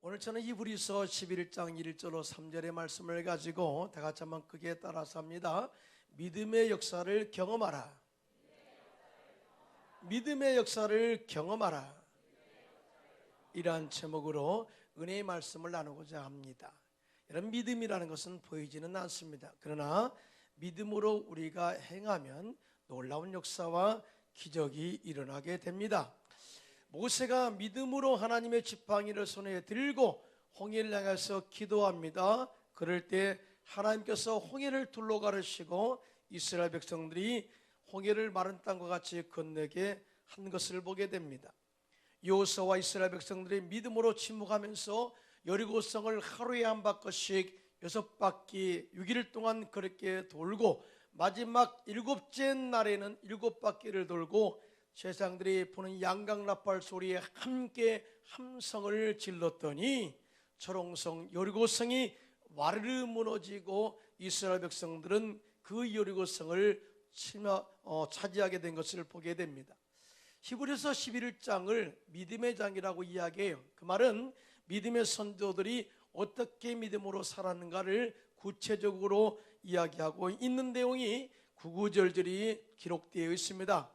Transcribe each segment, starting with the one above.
오늘 저는 히브리서 11장 1절로 3절의 말씀을 가지고 다 같이 한번 크게 따라서 합니다. 믿음의 역사를 경험하라. 믿음의 역사를 경험하라. 이러한 제목으로 은혜의 말씀을 나누고자 합니다. 이런 믿음이라는 것은 보이지는 않습니다. 그러나 믿음으로 우리가 행하면 놀라운 역사와 기적이 일어나게 됩니다. 모세가 믿음으로 하나님의 지팡이를 손에 들고 홍해를 향해서 기도합니다. 그럴 때 하나님께서 홍해를 둘러 가르시고 이스라엘 백성들이 홍해를 마른 땅과 같이 건너게 한 것을 보게 됩니다. 여호수아와 이스라엘 백성들이 믿음으로 침묵하면서 여리고성을 하루에 한 바퀴씩 6바퀴 6일 동안 그렇게 돌고 마지막 7째 날에는 7바퀴를 돌고 제사장들이 부는 양강나팔 소리에 함께 함성을 질렀더니 초롱성 여리고성이 와르르 무너지고 이스라엘 백성들은 그 여리고성을 차지하게 된 것을 보게 됩니다. 히브리서 11장을 믿음의 장이라고 이야기해요. 그 말은 믿음의 선조들이 어떻게 믿음으로 살았는가를 구체적으로 이야기하고 있는 내용이 구구절절히 기록되어 있습니다.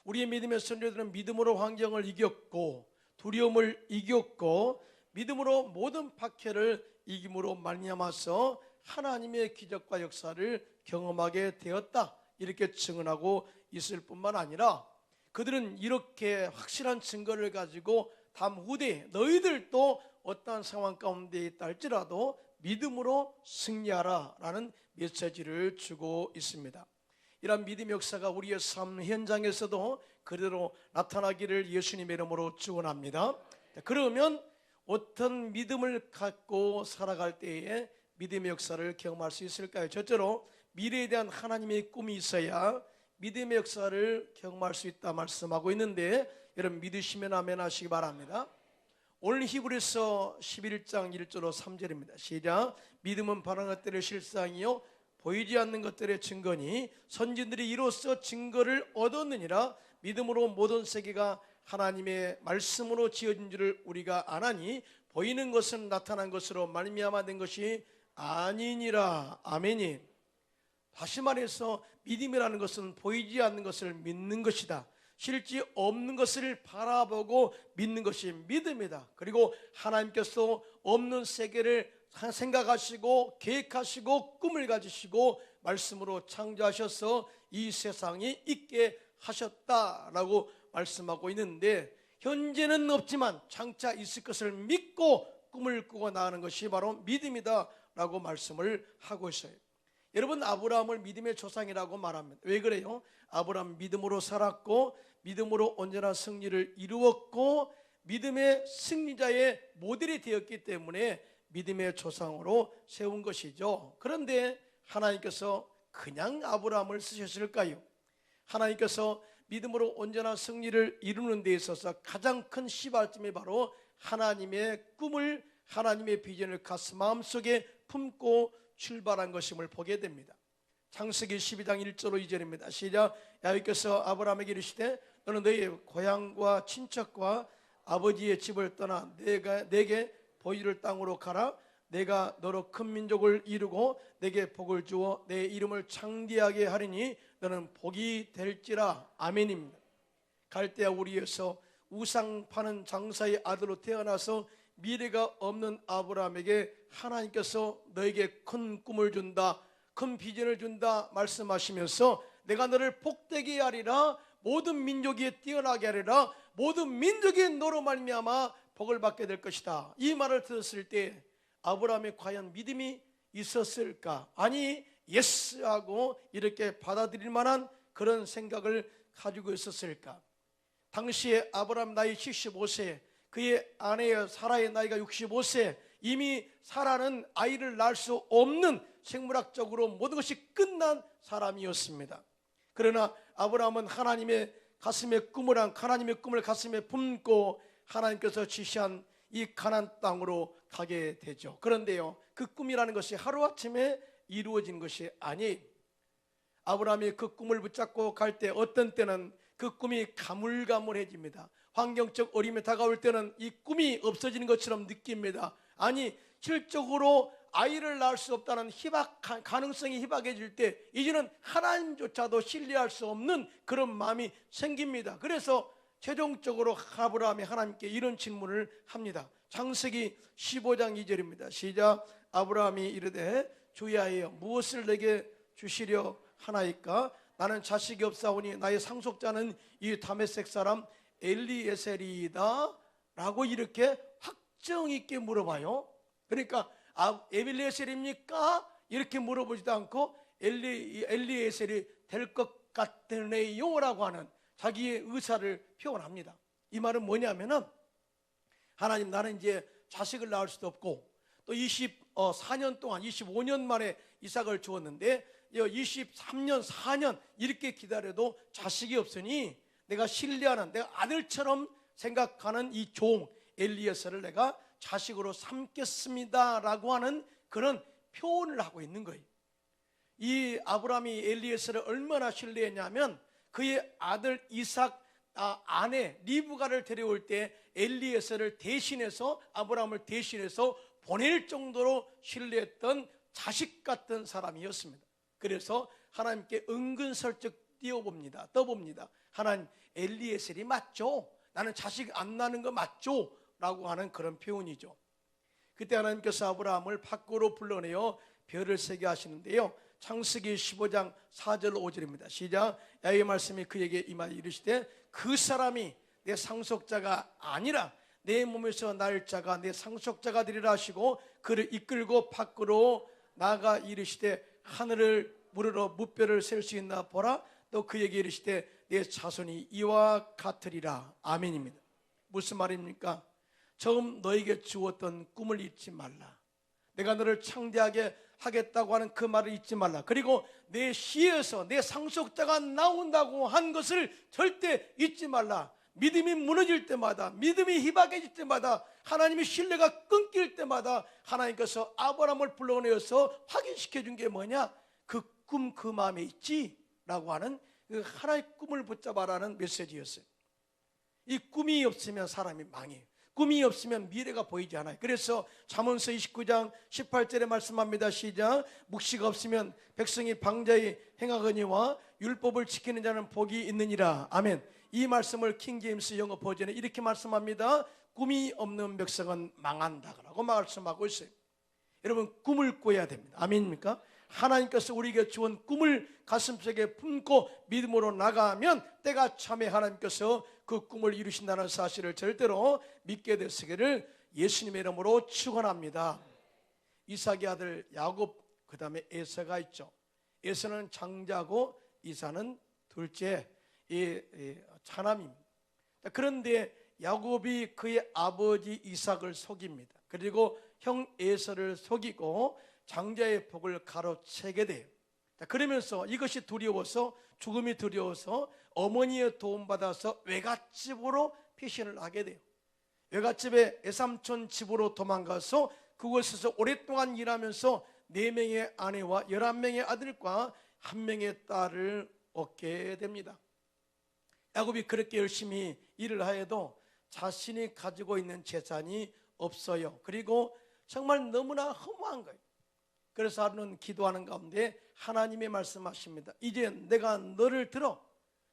우리의 믿음의 선조들은 믿음으로 환경을 이겼고 두려움을 이겼고 믿음으로 모든 박해를 이김으로 말미암아서 하나님의 기적과 역사를 경험하게 되었다, 이렇게 증언하고 있을 뿐만 아니라 그들은 이렇게 확실한 증거를 가지고 다음 후대에 너희들도 어떠한 상황 가운데 있다 할지라도 믿음으로 승리하라 라는 메시지를 주고 있습니다. 이런 믿음의 역사가 우리의 삶 현장에서도 그대로 나타나기를 예수님의 이름으로 축원합니다. 그러면 어떤 믿음을 갖고 살아갈 때에 믿음의 역사를 경험할 수 있을까요? 첫째로 미래에 대한 하나님의 꿈이 있어야 믿음의 역사를 경험할 수 있다 말씀하고 있는데, 여러분 믿으시면 아멘 하시기 바랍니다. 오늘 히브리서 11장 1절로 3절입니다. 시작. 믿음은 바라는 것들의 실상이요 보이지 않는 것들의 증거니 선진들이 이로써 증거를 얻었느니라. 믿음으로 모든 세계가 하나님의 말씀으로 지어진 줄을 우리가 아나니 보이는 것은 나타난 것으로 말미암아 된 것이 아니니라. 아멘이. 다시 말해서 믿음이라는 것은 보이지 않는 것을 믿는 것이다. 실제 없는 것을 바라보고 믿는 것이 믿음이다. 그리고 하나님께서 없는 세계를 생각하시고 계획하시고 꿈을 가지시고 말씀으로 창조하셔서 이 세상이 있게 하셨다라고 말씀하고 있는데, 현재는 없지만 장차 있을 것을 믿고 꿈을 꾸고 나가는 것이 바로 믿음이다 라고 말씀을 하고 있어요. 여러분, 아브라함을 믿음의 조상이라고 말합니다. 왜 그래요? 아브라함 믿음으로 살았고 믿음으로 언제나 승리를 이루었고 믿음의 승리자의 모델이 되었기 때문에 믿음의 조상으로 세운 것이죠. 그런데 하나님께서 그냥 아브라함을 쓰셨을까요? 하나님께서 믿음으로 언제나 승리를 이루는 데 있어서 가장 큰 시발점이 바로 하나님의 꿈을, 하나님의 비전을 마음속에 품고 출발한 것임을 보게 됩니다. 창세기 12장 1절로 2절입니다. 시작. 야훼께서 아브라함에게 이르시되 너는 너의 고향과 친척과 아버지의 집을 떠나 내게 보여줄 땅으로 가라. 내가 너로 큰 민족을 이루고 내게 복을 주어 내 이름을 창대하게 하리니 너는 복이 될지라. 아멘입니다. 갈대아 우리에서 우상 파는 장사의 아들로 태어나서 미래가 없는 아브라함에게 하나님께서 너에게 큰 꿈을 준다, 큰 비전을 준다 말씀하시면서 내가 너를 복되게 하리라, 모든 민족이 뛰어나게 하리라, 모든 민족이 너로 말미암아 복을 받게 될 것이다. 이 말을 들었을 때 아브라함이 과연 믿음이 있었을까? 아니, 예스 하고 이렇게 받아들일 만한 그런 생각을 가지고 있었을까? 당시에 아브라함 나이 75세, 그의 아내 사라의 나이가 65세, 이미 사라는 아이를 낳을 수 없는 생물학적으로 모든 것이 끝난 사람이었습니다. 그러나 아브라함은 하나님의 꿈을 가슴에 품고 하나님께서 지시한 이 가나안 땅으로 가게 되죠. 그런데요, 그 꿈이라는 것이 하루아침에 이루어진 것이 아니에요. 아브라함이 그 꿈을 붙잡고 갈 때 어떤 때는 그 꿈이 가물가물해집니다. 환경적 어려움이 다가올 때는 이 꿈이 없어지는 것처럼 느낍니다. 아니, 실적으로 아이를 낳을 수 없다는 가능성이 희박해질 때 이제는 하나님조차도 신뢰할 수 없는 그런 마음이 생깁니다. 그래서 최종적으로 아브라함이 하나님께 이런 질문을 합니다. 창세기 15장 2절입니다. 시작. 아브라함이 이르되 주야여 무엇을 내게 주시려 하나이까? 나는 자식이 없사오니 나의 상속자는 이 다메섹 사람 엘리에셀이다 라고 이렇게 확정 있게 물어봐요. 그러니까 엘리에셀입니까? 이렇게 물어보지도 않고 엘리에셀이 될 것 같으네요 라고 하는 자기의 의사를 표현합니다. 이 말은 뭐냐면은 하나님, 나는 이제 자식을 낳을 수도 없고 또 24년 동안 25년 만에 이삭을 주었는데 23년 4년 이렇게 기다려도 자식이 없으니 내가 신뢰하는, 내가 아들처럼 생각하는 이 종 엘리에셀을 내가 자식으로 삼겠습니다 라고 하는 그런 표현을 하고 있는 거예요. 이 아브라함이 엘리에셀을 얼마나 신뢰했냐면 그의 아들 이삭 아내 리브가를 데려올 때 엘리에셀을 대신해서, 아브라함을 대신해서 보낼 정도로 신뢰했던 자식 같은 사람이었습니다. 그래서 하나님께 은근슬쩍 떠봅니다. 하나님, 엘리에셀이 맞죠? 나는 자식 안 낳는 거 맞죠? 라고 하는 그런 표현이죠. 그때 하나님께서 아브라함을 밖으로 불러내어 별을 세게 하시는데요, 창세기 15장 4절 5절입니다. 시작. 야훼의 말씀이 그에게 임하여 이르시되 그 사람이 내 상속자가 아니라 내 몸에서 날 자가 내 상속자가 되리라 하시고 그를 이끌고 밖으로 나가 이르시되 하늘을 무르러 무뼈를 셀 수 있나 보라. 또 그에게 이르시되 내 자손이 이와 같으리라. 아멘입니다. 무슨 말입니까? 처음 너에게 주었던 꿈을 잊지 말라. 내가 너를 창대하게 하겠다고 하는 그 말을 잊지 말라. 그리고 내 시에서 내 상속자가 나온다고 한 것을 절대 잊지 말라. 믿음이 무너질 때마다, 믿음이 희박해질 때마다, 하나님의 신뢰가 끊길 때마다 하나님께서 아브라함을 불러내어서 확인시켜 준 게 뭐냐? 그 꿈 그 마음에 있지? 라고 하는 그 하나의 꿈을 붙잡아라는 메시지였어요. 이 꿈이 없으면 사람이 망해요. 꿈이 없으면 미래가 보이지 않아요. 그래서 잠언서 29장 18절에 말씀합니다. 시작. 묵시가 없으면 백성이 방자히 행하거니와 율법을 지키는 자는 복이 있느니라. 아멘. 이 말씀을 킹제임스 영어 버전에 이렇게 말씀합니다. 꿈이 없는 백성은 망한다라고 말씀하고 있어요. 여러분, 꿈을 꿔야 됩니다. 아멘입니까? 하나님께서 우리에게 주은 꿈을 가슴속에 품고 믿음으로 나가면 때가 참에 하나님께서 그 꿈을 이루신다는 사실을 절대로 믿게 되시기를 예수님의 이름으로 축원합니다. 이삭의 아들 야곱, 그 다음에 에서가 있죠. 에서는 장자고 이삭은 둘째, 차남입니다. 그런데 야곱이 그의 아버지 이삭을 속입니다. 그리고 형 에서를 속이고 장자의 복을 가로채게 돼요. 그러면서 이것이 두려워서, 죽음이 두려워서 어머니의 도움받아서 외갓집으로 피신을 하게 돼요. 외갓집에 외삼촌 집으로 도망가서 그곳에서 오랫동안 일하면서 4명의 아내와 11명의 아들과 1명의 딸을 얻게 됩니다. 야곱이 그렇게 열심히 일을 하여도 자신이 가지고 있는 재산이 없어요. 그리고 정말 너무나 허무한 거예요. 그래서 하루는 기도하는 가운데 하나님의 말씀하십니다. 이제 내가 너를 들어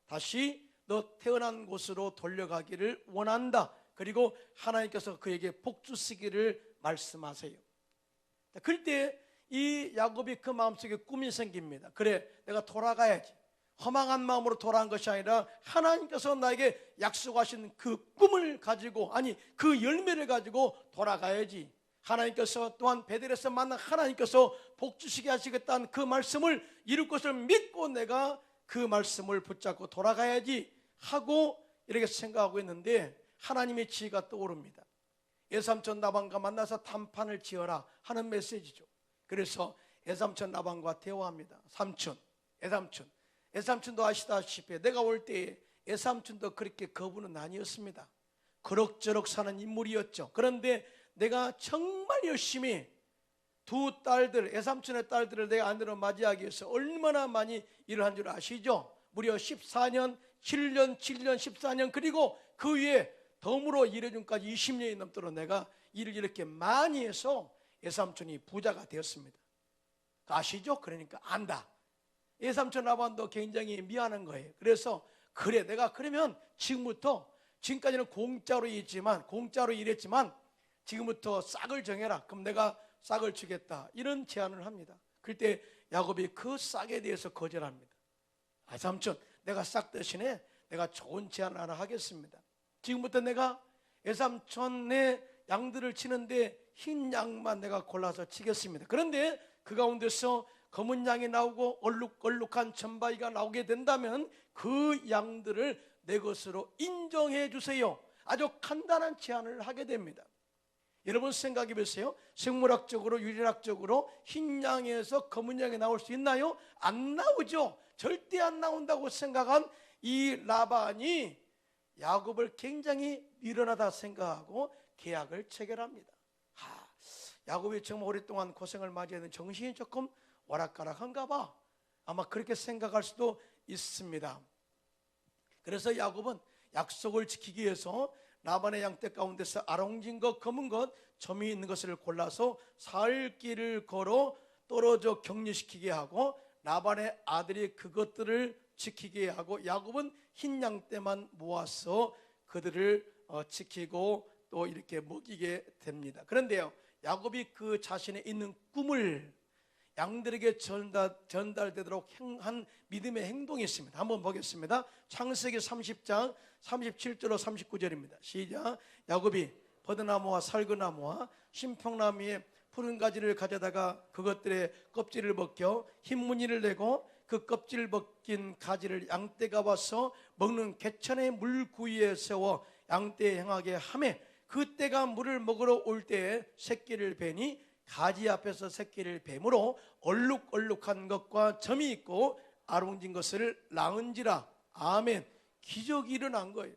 다시 너 태어난 곳으로 돌려가기를 원한다. 그리고 하나님께서 그에게 복 주시기를 말씀하세요. 그럴 때 이 야곱이 그 마음속에 꿈이 생깁니다. 그래, 내가 돌아가야지. 허망한 마음으로 돌아간 것이 아니라 하나님께서 나에게 약속하신 그 꿈을 가지고, 아니 그 열매를 가지고 돌아가야지. 하나님께서 또한 베델에서 만난 하나님께서 복 주시게 하시겠다는 그 말씀을 이룰 것을 믿고 내가 그 말씀을 붙잡고 돌아가야지 하고 이렇게 생각하고 있는데 하나님의 지혜가 떠오릅니다. 외삼촌 라반과 만나서 단판을 지어라 하는 메시지죠. 그래서 외삼촌 라반과 대화합니다. 삼촌, 외삼촌도 아시다시피 내가 올 때에 외삼촌도 그렇게 거부는 아니었습니다. 그럭저럭 사는 인물이었죠. 그런데 내가 정말 열심히 두 딸들, 외삼촌의 딸들을 내 아내로 맞이하기 위해서 얼마나 많이 일을 한 줄 아시죠? 무려 14년, 7년, 14년, 그리고 그 위에 덤으로 일해준까지 20년이 넘도록 내가 일을 이렇게 많이 해서 외삼촌이 부자가 되었습니다. 아시죠? 그러니까 안다. 외삼촌 라반도 굉장히 미안한 거예요. 그래서 그래, 내가 그러면 지금까지는 공짜로 일했지만 지금부터 싹을 정해라. 그럼 내가 싹을 주겠다. 이런 제안을 합니다. 그때 야곱이 그 싹에 대해서 거절합니다. 삼촌, 내가 싹 대신에 내가 좋은 제안을 하나 하겠습니다. 지금부터 내가 외삼촌의 양들을 치는데 흰 양만 내가 골라서 치겠습니다. 그런데 그 가운데서 검은 양이 나오고 얼룩얼룩한 점바위가 나오게 된다면 그 양들을 내 것으로 인정해 주세요. 아주 간단한 제안을 하게 됩니다. 여러분 생각해 보세요. 생물학적으로 유전학적으로 흰 양에서 검은 양이 나올 수 있나요? 안 나오죠. 절대 안 나온다고 생각한 이 라반이 야곱을 굉장히 미련하다 생각하고 계약을 체결합니다. 야곱이 정말 오랫동안 고생을 많이 했는데 정신이 조금 오락가락한가 봐. 아마 그렇게 생각할 수도 있습니다. 그래서 야곱은 약속을 지키기 위해서 라반의 양떼 가운데서 아롱진 것, 검은 것, 점이 있는 것을 골라서 살 길을 걸어 떨어져 격리시키게 하고 라반의 아들이 그것들을 지키게 하고 야곱은 흰 양떼만 모아서 그들을 지키고 또 이렇게 먹이게 됩니다. 그런데요, 야곱이 그 자신의 있는 꿈을 양들에게 전달되도록 한 믿음의 행동이 있습니다. 한번 보겠습니다. 창세기 30장 37절로 39절입니다. 시작. 야곱이 버드나무와 살그나무와 신평나무의 푸른 가지를 가져다가 그것들의 껍질을 벗겨 흰 무늬를 내고 그 껍질 벗긴 가지를 양떼가 와서 먹는 개천의 물구이에 세워 양떼에 행하게 하매 그때가 물을 먹으러 올 때에 새끼를 베니 가지 앞에서 새끼를 뱀으로 얼룩얼룩한 것과 점이 있고 아롱진 것을 낳은지라. 아멘. 기적이 일어난 거예요.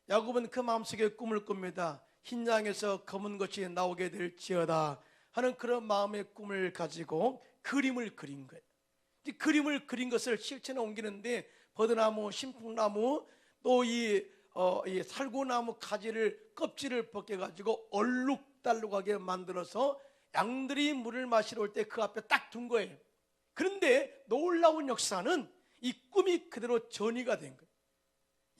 야곱은 그 마음속에 꿈을 꿉니다. 흰 양에서 검은 것이 나오게 될지어다 하는 그런 마음의 꿈을 가지고 그림을 그린 거예요. 그림을 그린 것을 실천에 옮기는데 버드나무, 신풍나무 또 이 살구나무 가지를 껍질을 벗겨가지고 얼룩달룩하게 만들어서 양들이 물을 마시러 올 때 그 앞에 딱 둔 거예요. 그런데 놀라운 역사는 이 꿈이 그대로 전이가 된 거예요.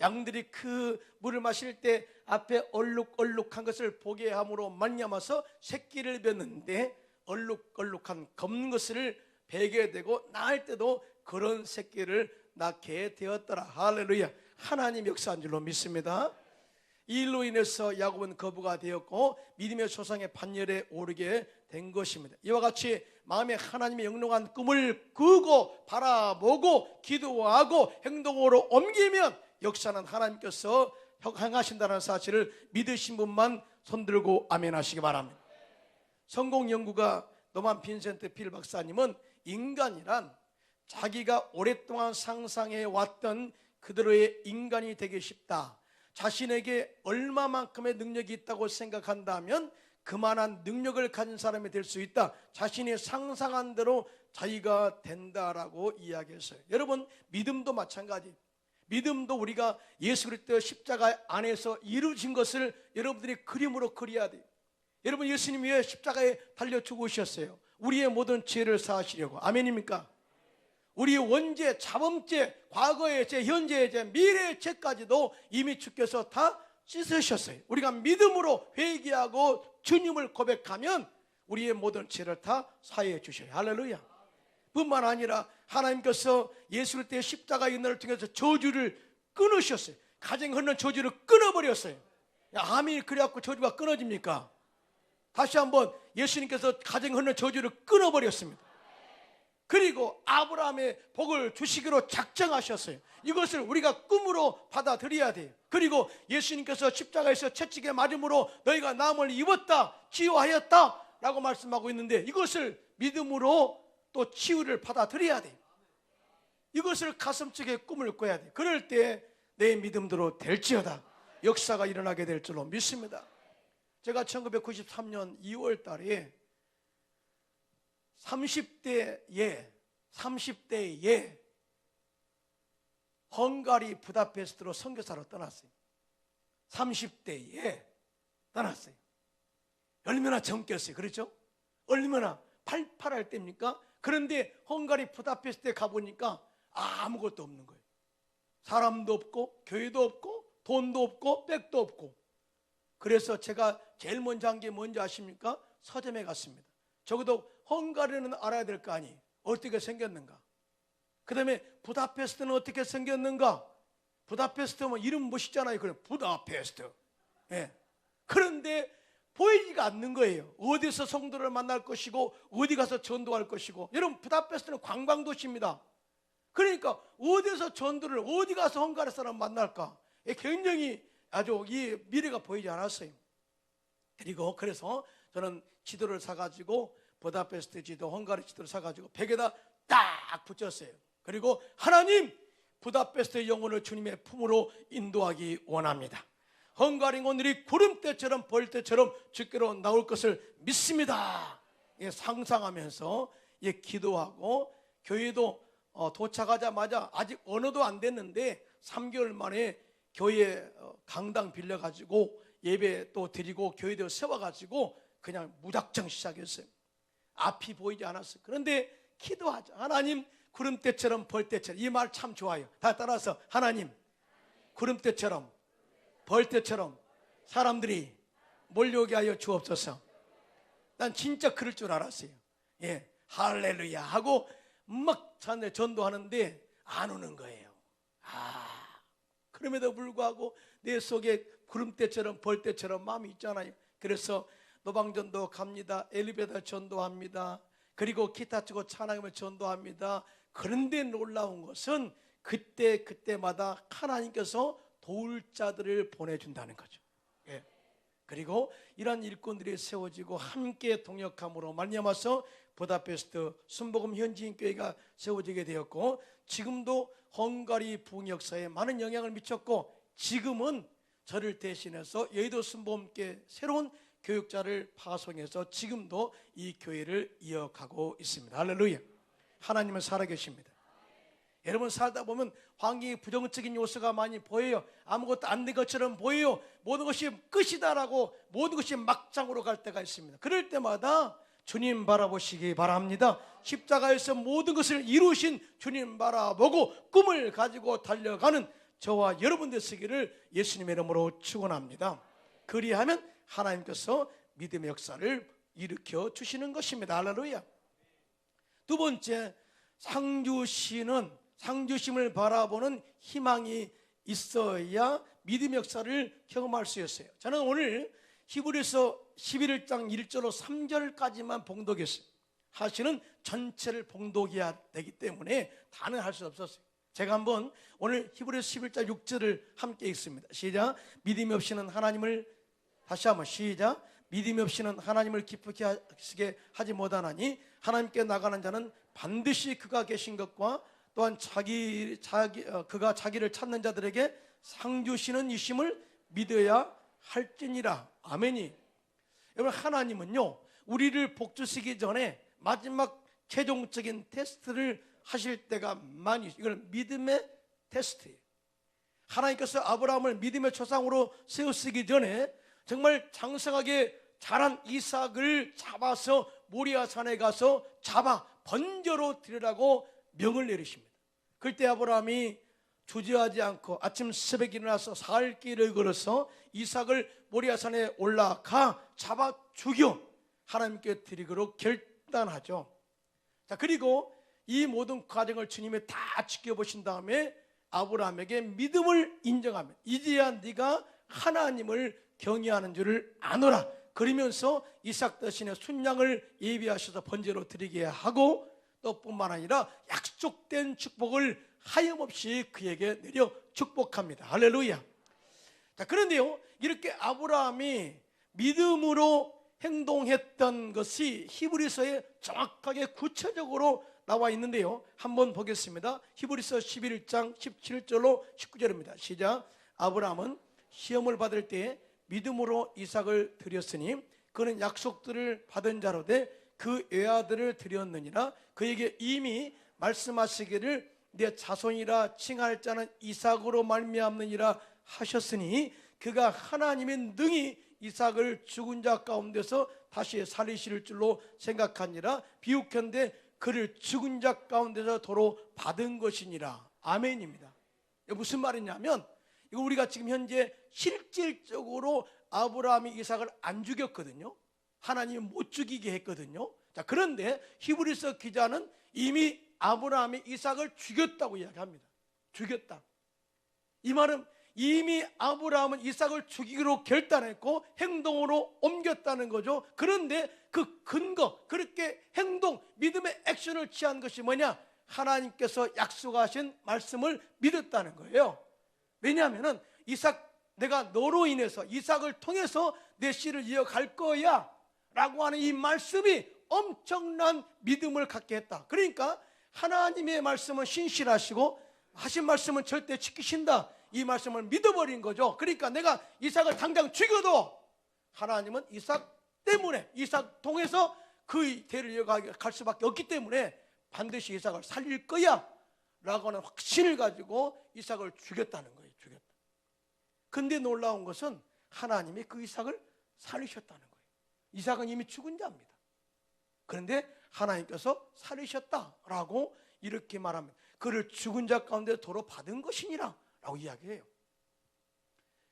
양들이 그 물을 마실 때 앞에 얼룩얼룩한 것을 보게 함으로 말미암아서 새끼를 뱉는데 얼룩얼룩한 검은 것을 베게 되고 낳을 때도 그런 새끼를 낳게 되었더라. 할렐루야. 하나님 역사한 줄로 믿습니다. 이 일로 인해서 야곱은 거부가 되었고 믿음의 조상의 반열에 오르게 된 것입니다. 이와 같이 마음에 하나님의 영롱한 꿈을 꾸고 바라보고 기도하고 행동으로 옮기면 역사는 하나님께서 행하신다는 사실을 믿으신 분만 손들고 아멘 하시기 바랍니다. 성공 연구가 노만 빈센트 필 박사님은 인간이란 자기가 오랫동안 상상해 왔던 그대로의 인간이 되기 쉽다. 자신에게 얼마만큼의 능력이 있다고 생각한다면 그만한 능력을 가진 사람이 될 수 있다. 자신이 상상한 대로 자기가 된다라고 이야기했어요. 여러분, 믿음도 마찬가지. 믿음도 우리가 예수 그리스도 십자가 안에서 이루어진 것을 여러분들이 그림으로 그려야 돼요. 여러분, 예수님이 왜 십자가에 달려 죽으셨어요? 우리의 모든 죄를 사하시려고. 아멘입니까? 우리의 원죄, 자범죄, 과거의 죄, 현재의 죄, 미래의 죄까지도 이미 주께서 다 씻으셨어요. 우리가 믿음으로 회개하고 주님을 고백하면 우리의 모든 죄를 다 사해 주셔요. 할렐루야. 뿐만 아니라 하나님께서 예수 그리스도의 십자가 인내를 통해서 저주를 끊으셨어요. 가정 흐르는 저주를 끊어버렸어요. 아멘이 그래갖고 저주가 끊어집니까? 다시 한번 예수님께서 가정 흐르는 저주를 끊어버렸습니다. 그리고 아브라함의 복을 주시기로 작정하셨어요. 이것을 우리가 꿈으로 받아들여야 돼요. 그리고 예수님께서 십자가에서 채찍에 맞음으로 너희가 나음을 입었다, 치유하였다 라고 말씀하고 있는데 이것을 믿음으로 또 치유를 받아들여야 돼요. 이것을 가슴속에 꿈을 꿔야 돼요. 그럴 때 내 믿음대로 될지어다 역사가 일어나게 될 줄로 믿습니다. 제가 1993년 2월 달에 30대에 헝가리 부다페스트로 선교사로 떠났어요. 30대에 떠났어요. 얼마나 젊겠어요. 그렇죠? 얼마나 팔팔할 때입니까? 그런데 헝가리 부다페스트에 가보니까 아무것도 없는 거예요. 사람도 없고 교회도 없고 돈도 없고 백도 없고. 그래서 제가 제일 먼저 한 게 뭔지 아십니까? 서점에 갔습니다. 적어도 헝가리는 알아야 될 거 아니에요. 어떻게 생겼는가? 그 다음에 부다페스트는 어떻게 생겼는가? 부다페스트면 이름 멋있잖아요. 그래, 부다페스트. 예. 그런데 보이지가 않는 거예요. 어디서 성도를 만날 것이고 어디 가서 전도할 것이고. 여러분, 부다페스트는 관광도시입니다. 그러니까 어디서 전도를, 어디 가서 헝가리 사람 만날까? 굉장히 아주 이 미래가 보이지 않았어요. 그리고 그래서 저는 지도를 사가지고 부다페스트 지도, 헝가리 지도를 사가지고 벽에다 딱 붙였어요. 그리고 하나님, 부다페스트의 영혼을 주님의 품으로 인도하기 원합니다. 헝가리 오늘이 구름대처럼 벌떼처럼 주께로 나올 것을 믿습니다. 상상하면서 기도하고, 교회도 도착하자마자 아직 언어도 안 됐는데 3개월 만에 교회 강당 빌려가지고 예배 또 드리고 교회도 세워가지고 그냥 무작정 시작했어요. 앞이 보이지 않았어요. 그런데 기도하자. 하나님, 구름대처럼 벌떼처럼. 이 말 참 좋아요. 다 따라서 하나님, 구름대처럼 벌떼처럼 사람들이 몰려오게 하여 주옵소서. 난 진짜 그럴 줄 알았어요. 예, 할렐루야 하고 막 전도하는데 안 오는 거예요. 그럼에도 불구하고 내 속에 구름대처럼 벌떼처럼 마음이 있잖아요. 그래서 노방전도 갑니다. 엘리베이터 전도합니다. 그리고 기타 치고 찬양하며 전도합니다. 그런데 놀라운 것은 그때마다 하나님께서 도울 자들을 보내준다는 거죠. 예. 그리고 이런 일꾼들이 세워지고 함께 동역함으로 말미암아서 부다페스트 순복음 현지인 교회가 세워지게 되었고, 지금도 헝가리 부흥 역사에 많은 영향을 미쳤고, 지금은 저를 대신해서 여의도 순복음교회 새로운 교육자를 파송해서 지금도 이 교회를 이어가고 있습니다. 할렐루야. 하나님은 살아계십니다. 여러분, 살다 보면 환경이 부정적인 요소가 많이 보여요. 아무것도 안 된 것처럼 보여요. 모든 것이 끝이다라고, 모든 것이 막장으로 갈 때가 있습니다. 그럴 때마다 주님 바라보시기 바랍니다. 십자가에서 모든 것을 이루신 주님 바라보고 꿈을 가지고 달려가는 저와 여러분 되시기를 예수님의 이름으로 축원합니다. 그리하면 하나님께서 믿음의 역사를 일으켜 주시는 것입니다. 할렐루야. 두 번째, 상주심을 바라보는 희망이 있어야 믿음의 역사를 경험할 수 있어요. 저는 오늘 히브리서 11장 1절로 3절까지만 봉독했어요. 사실은 전체를 봉독해야 되기 때문에 다는 할 수 없었어요. 제가 한번 오늘 히브리서 11장 6절을 함께 읽습니다. 시작. 믿음이 없이는 하나님을, 다시 한번 시작. 믿음이 없이는 하나님을 기쁘게 하시게 하지 못하나니 하나님께 나가는 자는 반드시 그가 계신 것과 또한 그가 자기를 찾는 자들에게 상 주시는 이심을 믿어야 할지니라. 아멘이. 여러분, 하나님은요, 우리를 복 주시기 전에 마지막 최종적인 테스트를 하실 때가 많이 있어요. 이걸 믿음의 테스트예요. 하나님께서 아브라함을 믿음의 조상으로 세우시기 전에 정말 장성하게 자란 이삭을 잡아서 모리아 산에 가서 잡아 번제로 드리라고 명을 내리십니다. 그때 아브라함이 주저하지 않고 아침 새벽에 일어나서 살 길을 걸어서 이삭을 모리아 산에 올라가 잡아 죽여 하나님께 드리기로 결단하죠. 자, 그리고 이 모든 과정을 주님이 다 지켜보신 다음에 아브라함에게 믿음을 인정하면 이제야 네가 하나님을 경외하는 줄을 아노라. 그러면서 이삭 대신에 순양을 예비하셔서 번제로 드리게 하고, 또 뿐만 아니라 약속된 축복을 하염없이 그에게 내려 축복합니다. 할렐루야. 자, 그런데요, 이렇게 아브라함이 믿음으로 행동했던 것이 히브리서에 정확하게 구체적으로 나와 있는데요, 한번 보겠습니다. 히브리서 11장 17절로 19절입니다. 시작. 아브라함은 시험을 받을 때 믿음으로 이삭을 드렸으니 그는 약속들을 받은 자로 돼 그 외아들을 드렸느니라. 그에게 이미 말씀하시기를 내 자손이라 칭할 자는 이삭으로 말미암느니라 하셨으니 그가 하나님의 능히 이삭을 죽은 자 가운데서 다시 살리실 줄로 생각하니라. 비유컨대 그를 죽은 자 가운데서 도로 받은 것이니라. 아멘입니다. 이게 무슨 말이냐면, 이거 우리가 지금 현재 실질적으로 아브라함이 이삭을 안 죽였거든요. 하나님이 못 죽이게 했거든요. 자, 그런데 히브리서 기자는 이미 아브라함이 이삭을 죽였다고 이야기합니다. 죽였다. 이 말은 이미 아브라함은 이삭을 죽이기로 결단했고 행동으로 옮겼다는 거죠. 그런데 그 근거, 그렇게 행동, 믿음의 액션을 취한 것이 뭐냐? 하나님께서 약속하신 말씀을 믿었다는 거예요. 왜냐하면 내가 너로 인해서 이삭을 통해서 내 씨를 이어갈 거야 라고 하는 이 말씀이 엄청난 믿음을 갖게 했다. 그러니까 하나님의 말씀은 신실하시고 하신 말씀은 절대 지키신다, 이 말씀을 믿어버린 거죠. 그러니까 내가 이삭을 당장 죽여도 하나님은 이삭 때문에, 이삭 통해서 그 대를 이어갈 수밖에 없기 때문에 반드시 이삭을 살릴 거야 라고 하는 확신을 가지고 이삭을 죽였다는 거예요. 죽였다. 근데 놀라운 것은 하나님이 그 이삭을 살리셨다는 거예요. 이삭은 이미 죽은 자입니다. 그런데 하나님께서 살리셨다라고 이렇게 말합니다. 그를 죽은 자 가운데 도로 받은 것이니라 라고 이야기해요.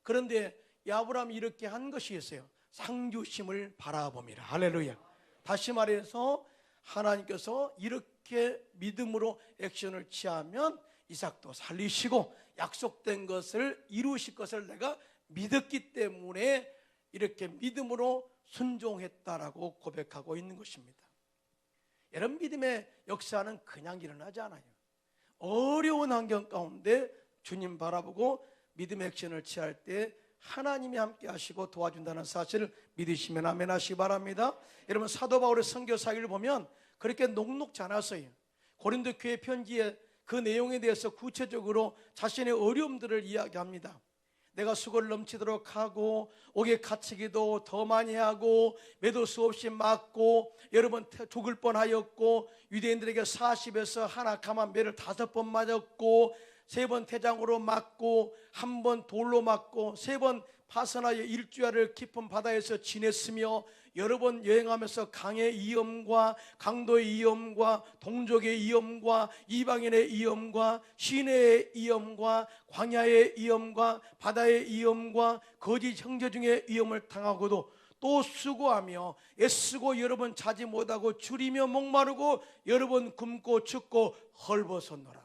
그런데 이 아브라함이 이렇게 한 것이 있어요. 상주심을 바라봅니다. 할렐루야. 다시 말해서 하나님께서 이렇게 믿음으로 액션을 취하면 이삭도 살리시고 약속된 것을 이루실 것을 내가 믿었기 때문에 이렇게 믿음으로 순종했다라고 고백하고 있는 것입니다. 이런 믿음의 역사는 그냥 일어나지 않아요. 어려운 환경 가운데 주님 바라보고 믿음의 액션을 취할 때 하나님이 함께 하시고 도와준다는 사실을 믿으시면 아멘 하시기 바랍니다. 여러분, 사도 바울의 선교 사기를 보면 그렇게 녹록지 않았어요. 고린도 교회 편지에 그 내용에 대해서 구체적으로 자신의 어려움들을 이야기합니다. 내가 수고를 넘치도록 하고 옥에 갇히기도 더 많이 하고 매도 수없이 맞고 여러 번 죽을 뻔하였고 유대인들에게 40에서 하나 감한 매를 5번 맞았고 3번 태장으로 맞고 1번 돌로 맞고 3번 파선하여 일주야를 깊은 바다에서 지냈으며 여러 번 여행하면서 강의 위험과 강도의 위험과 동족의 위험과 이방인의 위험과 시내의 위험과 광야의 위험과 바다의 위험과 거짓 형제 중의 위험을 당하고도 또 수고하며 애쓰고 여러 번 자지 못하고 줄이며 목마르고 여러 번 굶고 춥고 헐벗었노라.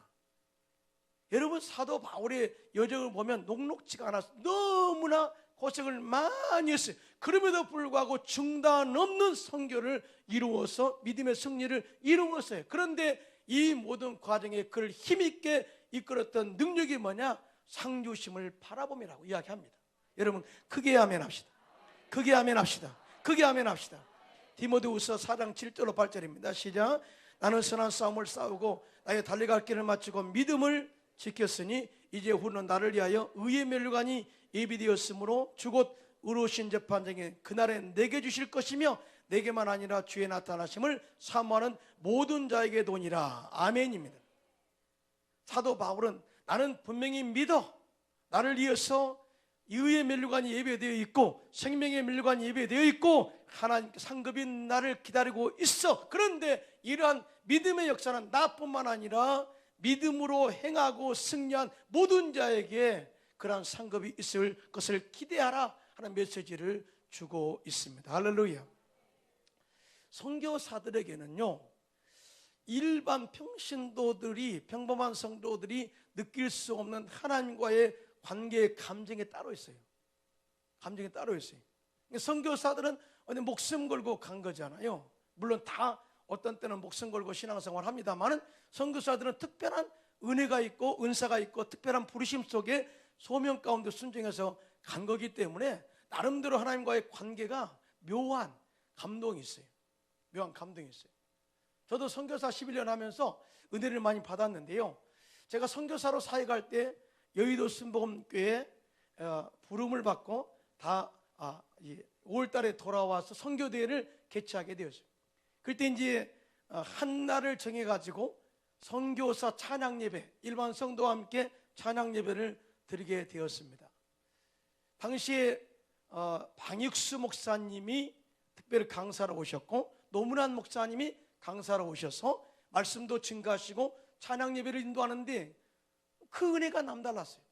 여러분, 사도 바울의 여정을 보면 녹록지가 않아서 너무나 고생을 많이 했어요. 그럼에도 불구하고 중단 없는 선교를 이루어서 믿음의 승리를 이루었어요. 그런데 이 모든 과정에 그를 힘있게 이끌었던 능력이 뭐냐? 상주심을 바라봄이라고 이야기합니다. 여러분, 크게 아멘 합시다. 크게 아멘 합시다. 크게 아멘 합시다. 디모데후서 4장 7절로 8절입니다. 시작. 나는 선한 싸움을 싸우고 나의 달려갈 길을 마치고 믿음을 지켰으니 이제 후는 나를 위하여 의의 멸류관이 예비되었으므로 주곧 의로우신 재판장에 그날에 내게 주실 것이며 내게만 아니라 주의 나타나심을 사모하는 모든 자에게 도니라. 아멘입니다. 사도 바울은 나는 분명히 믿어, 나를 위해서 의의 멸류관이 예배되어 있고 생명의 멸류관이 예배되어 있고 하나님께 상급이 나를 기다리고 있어. 그런데 이러한 믿음의 역사는 나뿐만 아니라 믿음으로 행하고 승리한 모든 자에게 그러한 상급이 있을 것을 기대하라 하는 메시지를 주고 있습니다. 할렐루야. 선교사들에게는요, 일반 평신도들이, 평범한 성도들이 느낄 수 없는 하나님과의 관계의 감정이 따로 있어요. 감정이 따로 있어요. 선교사들은 목숨 걸고 간 거잖아요. 물론 다 어떤 때는 목숨 걸고 신앙생활을 합니다만 선교사들은 특별한 은혜가 있고 은사가 있고 특별한 부르심 속에 소명 가운데 순종해서 간 거기 때문에 나름대로 하나님과의 관계가 묘한 감동이 있어요. 묘한 감동이 있어요. 저도 선교사 11년 하면서 은혜를 많이 받았는데요, 제가 선교사로 사역할 때 여의도 순복음교회 부름을 받고 다 5월달에 돌아와서 선교대회를 개최하게 되었어요. 그때 이제 한 날을 정해가지고 선교사 찬양예배, 일반 성도와 함께 찬양예배를 드리게 되었습니다. 당시에 방익수 목사님이 특별히 강사로 오셨고 노문환 목사님이 강사로 오셔서 말씀도 증가하시고 찬양 예배를 인도하는데 그 은혜가 남달랐어요.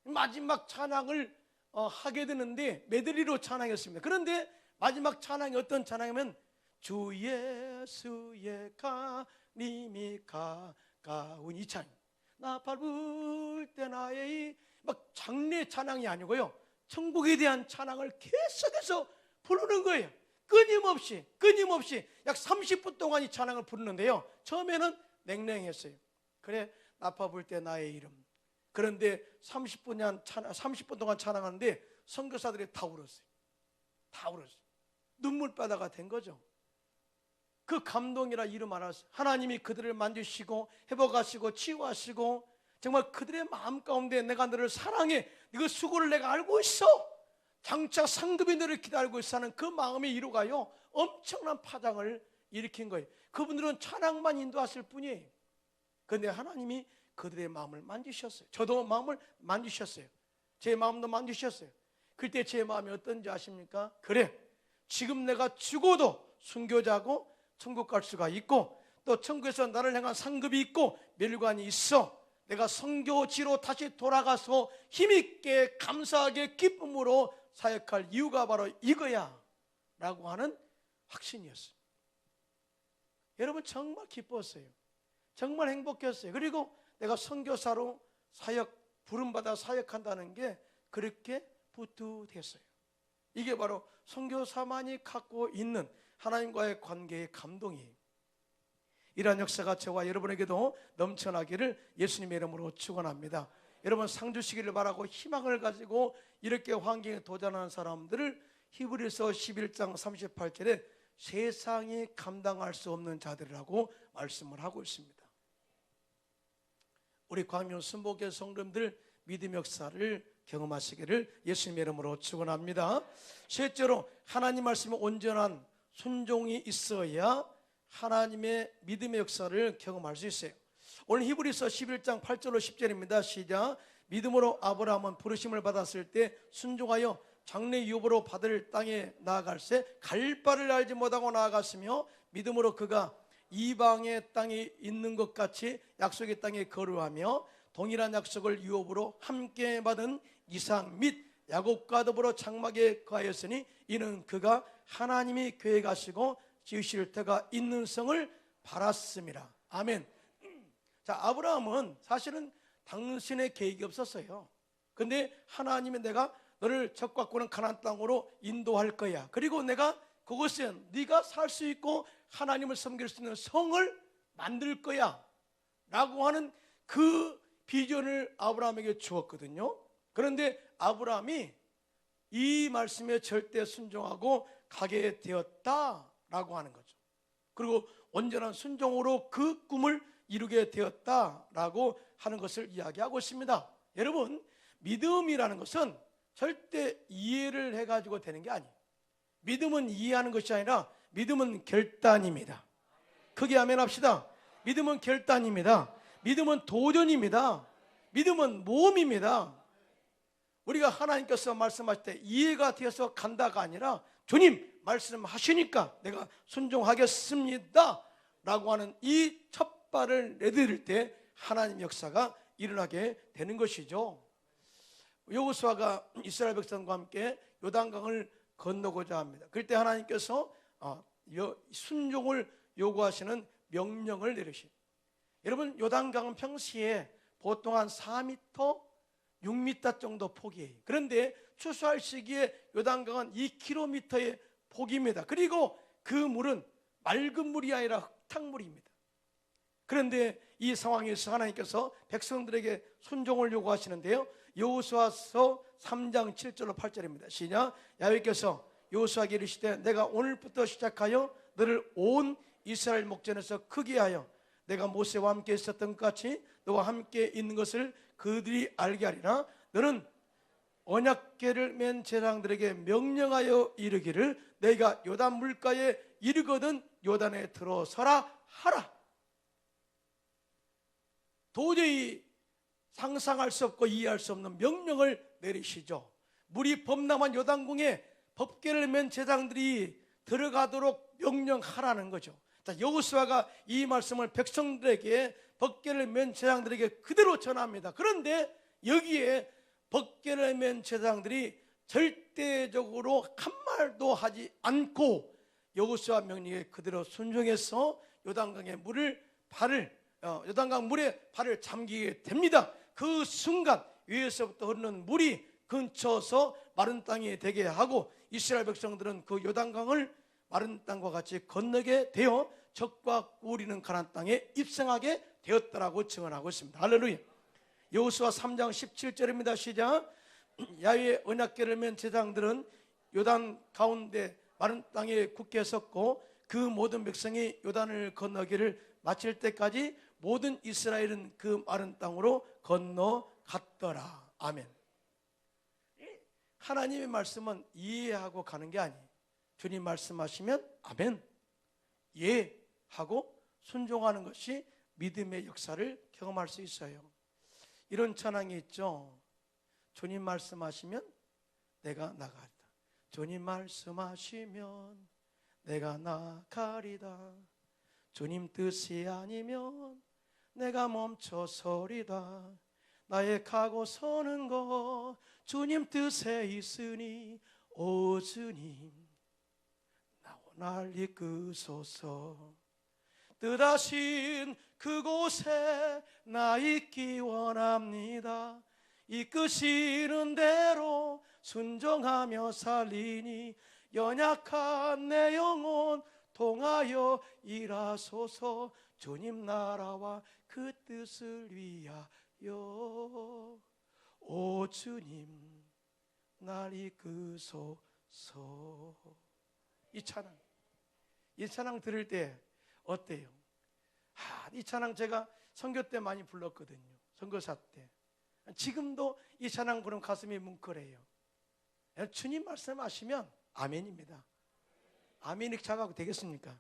마지막 찬양을 하게 되는데 메들리로 찬양했습니다. 그런데 마지막 찬양이 어떤 찬양이면 주 예수의 가님이 가까운 이 찬양, 나 밟을 때 나의 막 장례 찬양이 아니고요, 천국에 대한 찬양을 계속해서 부르는 거예요. 끊임없이 약 30분 동안 이 찬양을 부르는데요, 처음에는 냉랭했어요. 그래, 나파 불 때 나의 이름. 그런데 30분 동안 찬양하는데 선교사들이 다 울었어요. 눈물바다가 된 거죠. 그 감동이라 이름 알았어요. 하나님이 그들을 만지시고 회복하시고 치유하시고 정말 그들의 마음 가운데 내가 너를 사랑해, 그 수고를 내가 알고 있어, 장차 상급이 너를 기다리고 있어 하는 그 마음의 이루가요 엄청난 파장을 일으킨 거예요. 그분들은 찬양만 인도하실 뿐이에요. 그런데 하나님이 그들의 마음을 만지셨어요. 저도 마음을 만지셨어요. 제 마음도 만지셨어요. 그때 제 마음이 어떤지 아십니까? 그래, 지금 내가 죽어도 순교자고 천국 갈 수가 있고 또 천국에서 나를 향한 상급이 있고 멸관이 있어. 내가 선교지로 다시 돌아가서 힘있게 감사하게 기쁨으로 사역할 이유가 바로 이거야 라고 하는 확신이었어요. 여러분, 정말 기뻤어요. 정말 행복했어요. 그리고 내가 선교사로 부름받아 사역한다는 게 그렇게 뿌듯했어요. 이게 바로 선교사만이 갖고 있는 하나님과의 관계의 감동이에요. 이러한 역사가 저와 여러분에게도 넘쳐나기를 예수님의 이름으로 축원합니다. 여러분, 상 주시기를 바라고 희망을 가지고 이렇게 환경에 도전하는 사람들을 히브리서 11장 38절에 세상이 감당할 수 없는 자들이라고 말씀을 하고 있습니다. 우리 광명 순복의 성도님들 믿음의 역사를 경험하시기를 예수님의 이름으로 축원합니다. 셋째로, 하나님 말씀에 온전한 순종이 있어야 하나님의 믿음의 역사를 경험할 수 있어요. 오늘 히브리서 11장 8절로 10절입니다. 시작. 믿음으로 아브라함은 부르심을 받았을 때 순종하여 장래 유업으로 받을 땅에 나아갈새 갈 바를 알지 못하고 나아갔으며 믿음으로 그가 이방의 땅에 있는 것 같이 약속의 땅에 거류하며 동일한 약속을 유업으로 함께 받은 이삭 및 야곱과 더불어 장막에 거하였으니 이는 그가 하나님이 계획하시고 지으실 때가 있는 성을 바랐습니다. 아멘. 자, 아브라함은 사실은 당신의 계획이 없었어요. 근데 하나님이 내가 너를 적과 꾸는 가나안 땅으로 인도할 거야. 그리고 내가 그곳에 네가 살 수 있고 하나님을 섬길 수 있는 성을 만들 거야 라고 하는 그 비전을 아브라함에게 주었거든요. 그런데 아브라함이 이 말씀에 절대 순종하고 가게 되었다라고 하는 거죠. 그리고 온전한 순종으로 그 꿈을 이루게 되었다라고 하는 것을 이야기하고 있습니다. 여러분, 믿음이라는 것은 절대 이해를 해가지고 되는 게 아니에요. 믿음은 이해하는 것이 아니라 믿음은 결단입니다. 크게 아멘 합시다. 믿음은 결단입니다. 믿음은 도전입니다. 믿음은 모험입니다. 우리가 하나님께서 말씀하실 때 이해가 되어서 간다가 아니라 주님 말씀하시니까 내가 순종하겠습니다 라고 하는 이 첫 발을 내디딜 때 하나님 역사가 일어나게 되는 것이죠. 여호수아가 이스라엘 백성과 함께 요단강을 건너고자 합니다. 그때 하나님께서 순종을 요구하시는 명령을 내리십니다. 여러분, 요단강은 평시에 보통 한 4m, 6m 정도 폭이에요. 그런데 추수할 시기에 요단강은 2km의 폭입니다. 그리고 그 물은 맑은 물이 아니라 흙탕물입니다. 그런데 이 상황에서 하나님께서 백성들에게 순종을 요구하시는데요, 여호수아서 3장 7절로 8절입니다. 시작. 야훼께서 여호수아에게 이르시되 내가 오늘부터 시작하여 너를 온 이스라엘 목전에서 크게 하여 내가 모세와 함께 있었던 것 같이 너와 함께 있는 것을 그들이 알게 하리라. 너는 언약궤를 맨 제사장들에게 명령하여 이르기를 내가 요단 물가에 이르거든 요단에 들어서라 하라. 도저히 상상할 수 없고 이해할 수 없는 명령을 내리시죠. 물이 범람한 요단강에 법궤를 맨 제사장들이 들어가도록 명령하라는 거죠. 여호수아가 이 말씀을 백성들에게, 법궤를 맨 제사장들에게 그대로 전합니다. 그런데 여기에 법궤를 맨 제사장들이 절대적으로 한 말도 하지 않고 여호수아 명령에 그대로 순종해서 요단강 물에 발을 잠기게 됩니다. 그 순간 위에서부터 흐르는 물이 근처서 마른 땅이 되게 하고 이스라엘 백성들은 그 요단강을 마른 땅과 같이 건너게 되어 적과 우리는 가나안 땅에 입성하게 되었다라고 증언하고 있습니다. 할렐루야. 여호수아 3장 17절입니다. 시작. 야훼의 언약궤를 맨 제사장들은 요단 가운데 마른 땅에 굳게 섰고 그 모든 백성이 요단을 건너기를 마칠 때까지 모든 이스라엘은 그 마른 땅으로 건너갔더라. 아멘. 하나님의 말씀은 이해하고 가는 게 아니에요. 주님 말씀하시면 아멘, 예 하고 순종하는 것이 믿음의 역사를 경험할 수 있어요. 이런 찬양이 있죠. 주님 말씀하시면 내가 나가리다. 주님 말씀하시면 내가 나가리다. 주님 뜻이 아니면 내가 멈춰서리다. 나의 가고 서는 것 주님 뜻에 있으니 오 주님 날 이끄소서. 뜻하신 그곳에 나 있기 원합니다. 이끄시는 대로 순종하며 살리니 연약한 내 영혼 통하여 일하소서. 주님 나라와 그 뜻을 위하여 오 주님 날 이끄소서. 이 찬양 들을 때 어때요? 이 찬양 제가 선교 때 많이 불렀거든요. 선교사 때. 지금도 이 찬양 부르면 가슴이 뭉클해요. 주님 말씀하시면 아멘입니다. 아멘이 작아도 되겠습니까?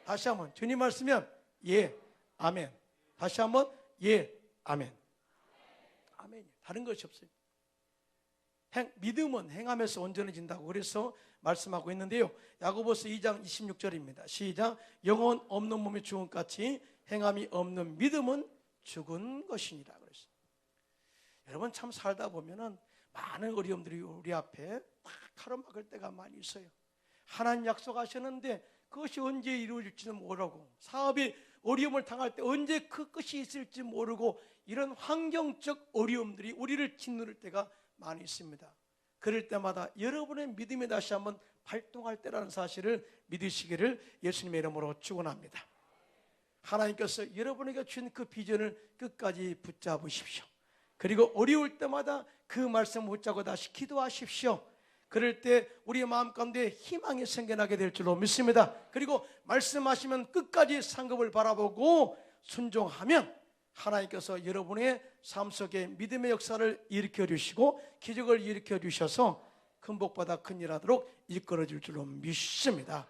다시 한번 주님 말씀하면 예, 아멘. 다시 한번 예, 아멘. 아멘이 다른 것이 없어요. 믿음은 행함에서 온전해진다고 그래서 말씀하고 있는데요. 야고보서 2장 26절입니다. 시작. 영혼 없는 몸이 죽은 것 같이 행함이 없는 믿음은 죽은 것이니라 그랬어요. 여러분 참 살다 보면은 많은 어려움들이 우리 앞에 막 가로막을 때가 많이 있어요. 하나님 약속하셨는데 그것이 언제 이루어질지는 모르고, 사업이 어려움을 당할 때 언제 그 끝이 있을지 모르고, 이런 환경적 어려움들이 우리를 짓누를 때가 많이 있습니다. 그럴 때마다 여러분의 믿음이 다시 한번 발동할 때라는 사실을 믿으시기를 예수님의 이름으로 축원합니다. 하나님께서 여러분에게 주신 그 비전을 끝까지 붙잡으십시오. 그리고 어려울 때마다 그 말씀을 붙잡고 다시 기도하십시오. 그럴 때 우리의 마음 가운데 희망이 생겨나게 될 줄로 믿습니다. 그리고 말씀하시면 끝까지 상급을 바라보고 순종하면 하나님께서 여러분의 삶 속에 믿음의 역사를 일으켜 주시고 기적을 일으켜 주셔서 큰 복받아 큰 일하도록 이끌어 줄 줄로 믿습니다.